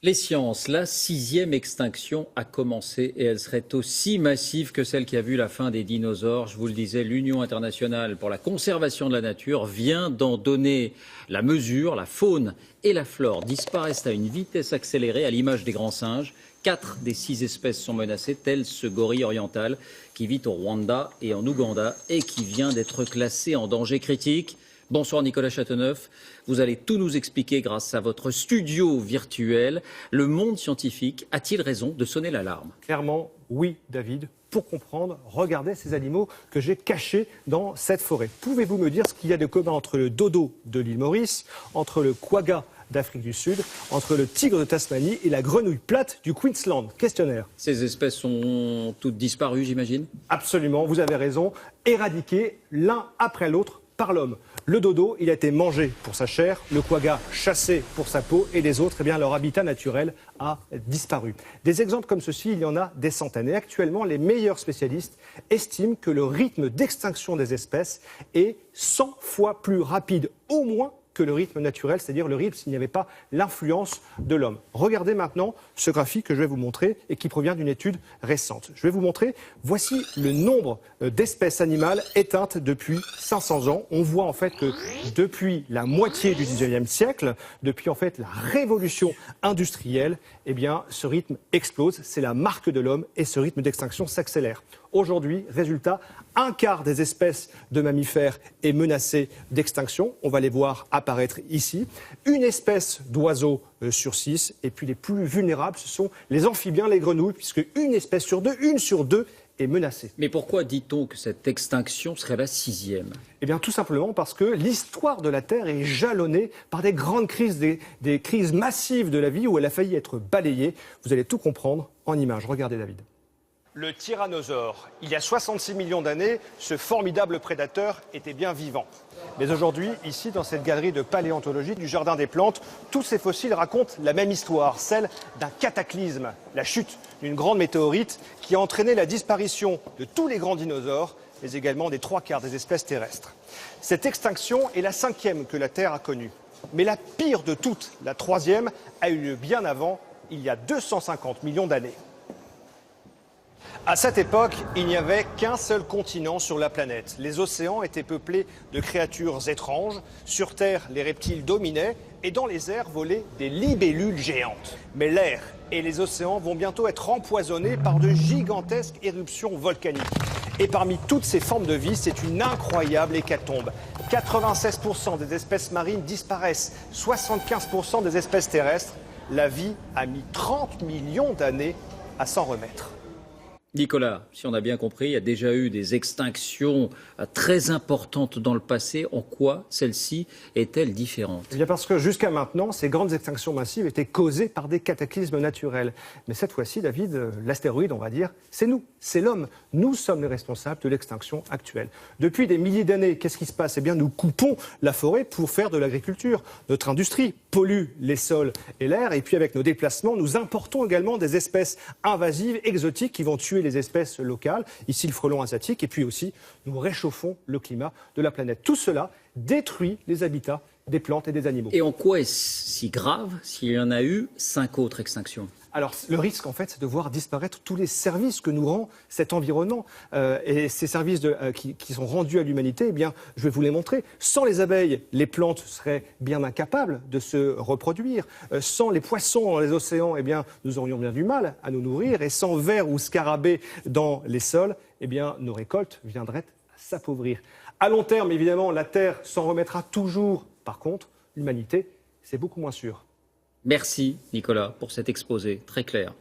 Les sciences, la sixième extinction a commencé et elle serait aussi massive que celle qui a vu la fin des dinosaures. Je vous le disais, l'Union internationale pour la conservation de la nature vient d'en donner la mesure. La faune et la flore disparaissent à une vitesse accélérée, à l'image des grands singes. 4 des 6 espèces sont menacées, tel ce gorille oriental qui vit au Rwanda et en Ouganda et qui vient d'être classé en danger critique. Bonsoir Nicolas Châteauneuf, vous allez tout nous expliquer grâce à votre studio virtuel. Le monde scientifique a-t-il raison de sonner l'alarme? Clairement, oui, David. Pour comprendre, regardez ces animaux que j'ai cachés dans cette forêt. Pouvez-vous me dire ce qu'il y a de commun entre le dodo de l'île Maurice, entre le quagga d'Afrique du Sud, entre le tigre de Tasmanie et la grenouille plate du Queensland? Questionnaire. Ces espèces sont toutes disparues, j'imagine? Absolument, vous avez raison. Éradiquées l'un après l'autre par l'homme. Le dodo, il a été mangé pour sa chair, le quagga chassé pour sa peau et les autres, eh bien, leur habitat naturel a disparu. Des exemples comme ceci, il y en a des centaines. Et actuellement, les meilleurs spécialistes estiment que le rythme d'extinction des espèces est 100 fois plus rapide, au moins, que le rythme naturel, c'est-à-dire le rythme s'il n'y avait pas l'influence de l'homme. Regardez maintenant ce graphique que je vais vous montrer et qui provient d'une étude récente. Je vais vous montrer, voici le nombre d'espèces animales éteintes depuis 500 ans. On voit en fait que depuis la moitié du 19e siècle, depuis en fait la révolution industrielle, eh bien ce rythme explose, c'est la marque de l'homme et ce rythme d'extinction s'accélère. Aujourd'hui, résultat, un quart des espèces de mammifères est menacée d'extinction. On va les voir apparaître ici. Une espèce d'oiseau sur 6. Et puis les plus vulnérables, ce sont les amphibiens, les grenouilles, puisque une sur deux est menacée. Mais pourquoi dit-on que cette extinction serait la sixième? Eh bien, tout simplement parce que l'histoire de la Terre est jalonnée par des grandes crises, des crises massives de la vie où elle a failli être balayée. Vous allez tout comprendre en images. Regardez, David. Le tyrannosaure. Il y a 66 millions d'années, ce formidable prédateur était bien vivant. Mais aujourd'hui, ici, dans cette galerie de paléontologie du Jardin des Plantes, tous ces fossiles racontent la même histoire, celle d'un cataclysme, la chute d'une grande météorite qui a entraîné la disparition de tous les grands dinosaures, mais également des 3/4 des espèces terrestres. Cette extinction est la 5e que la Terre a connue. Mais la pire de toutes, la 3e, a eu lieu bien avant, il y a 250 millions d'années. À cette époque, il n'y avait qu'un seul continent sur la planète. Les océans étaient peuplés de créatures étranges. Sur Terre, les reptiles dominaient et dans les airs volaient des libellules géantes. Mais l'air et les océans vont bientôt être empoisonnés par de gigantesques éruptions volcaniques. Et parmi toutes ces formes de vie, c'est une incroyable hécatombe. 96% des espèces marines disparaissent, 75% des espèces terrestres. La vie a mis 30 millions d'années à s'en remettre. Nicolas, si on a bien compris, il y a déjà eu des extinctions très importantes dans le passé. En quoi celle-ci est-elle différente? Eh bien parce que jusqu'à maintenant, ces grandes extinctions massives étaient causées par des cataclysmes naturels. Mais cette fois-ci, David, l'astéroïde, on va dire, c'est nous, c'est l'homme. Nous sommes les responsables de l'extinction actuelle. Depuis des milliers d'années, qu'est-ce qui se passe? Eh bien, nous coupons la forêt pour faire de l'agriculture. Notre industrie pollue les sols et l'air. Et puis avec nos déplacements, nous importons également des espèces invasives, exotiques, qui vont tuer les espèces locales, ici le frelon asiatique, et puis aussi nous réchauffons le climat de la planète. Tout cela détruit les habitats des plantes et des animaux. Et en quoi est-ce si grave s'il y en a eu 5 autres extinctions? Alors, le risque, en fait, c'est de voir disparaître tous les services que nous rend cet environnement. Et ces services qui sont rendus à l'humanité, eh bien, je vais vous les montrer. Sans les abeilles, les plantes seraient bien incapables de se reproduire. Sans les poissons dans les océans, eh bien, nous aurions bien du mal à nous nourrir. Et sans vers ou scarabées dans les sols, eh bien, nos récoltes viendraient à s'appauvrir. À long terme, évidemment, la Terre s'en remettra toujours. Par contre, l'humanité, c'est beaucoup moins sûr. Merci Nicolas pour cet exposé très clair.